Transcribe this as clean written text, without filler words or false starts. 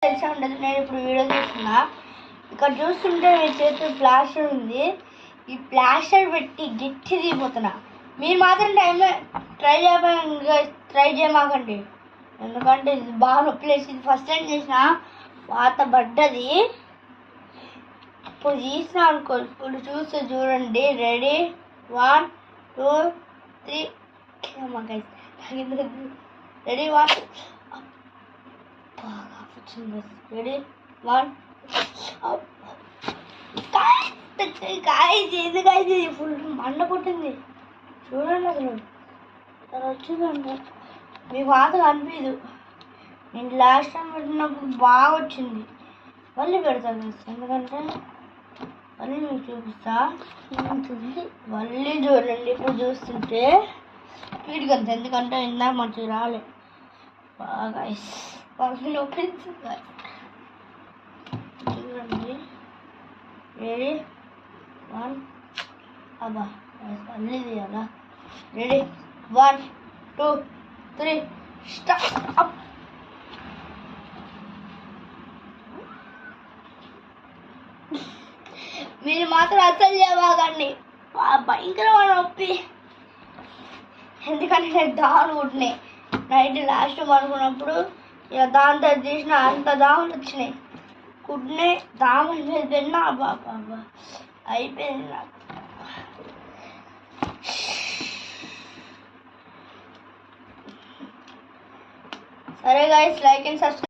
తెలిసే ఉండదు. నేను ఇప్పుడు వీడియో చూస్తున్నా. ఇక్కడ చూస్తుంటే మీ చేతిలో ప్లాస్టర్ ఉంది. ఈ ప్లాస్టర్ పెట్టి గిట్టి దిగిపోతున్నా. మీరు మాత్రం ట్రై చేయమాకండి, ఎందుకంటే ఇది బాగా నొప్పిలేసి ఇది ఫస్ట్ టైం చేసిన పాత పడ్డది. ఇప్పుడు తీసిన అనుకో, ఇప్పుడు చూస్తే చూడండి. రెడీ 1 2 3 రెడీ 1 రెడీ 1 కాయ ఫుల్ మండ పుట్టింది చూడండి. అసలు అలా వచ్చిందండి. మీకు వాసన అనిపించదు. నేను లాస్ట్ టైం పెట్టినప్పుడు బాగా వచ్చింది. మళ్ళీ పెడతాను, ఎందుకంటే మళ్ళీ మీకు చూపిస్తా. మళ్ళీ చూడండి. ఇప్పుడు చూస్తుంటే స్పీడ్గా అంత, ఎందుకంటే ఇందాక మంచిగా రాలే. బాగా మళ్ళీ నొప్పించింది. చూడండి. రెడీ 1 అబ్బా మళ్ళీ తీయాలా. Ready 1 2 3 start. మీరు మాత్రం అసలు చేయబాకండి, భయంకరమైన నొప్పి. ఎందుకంటే నేను దావలు కుట్టినాయి నైట్ లాస్ట్ అనుకున్నప్పుడు. ఇక దాంతో తీసిన అంత దావలు వచ్చినాయి, కుట్టినాయి దావలు మీద తిన్నా. బాబా అయిపోయింది నాకు. సరే గైస్, లైక్ అండ్ సబ్స్క్రైబ్.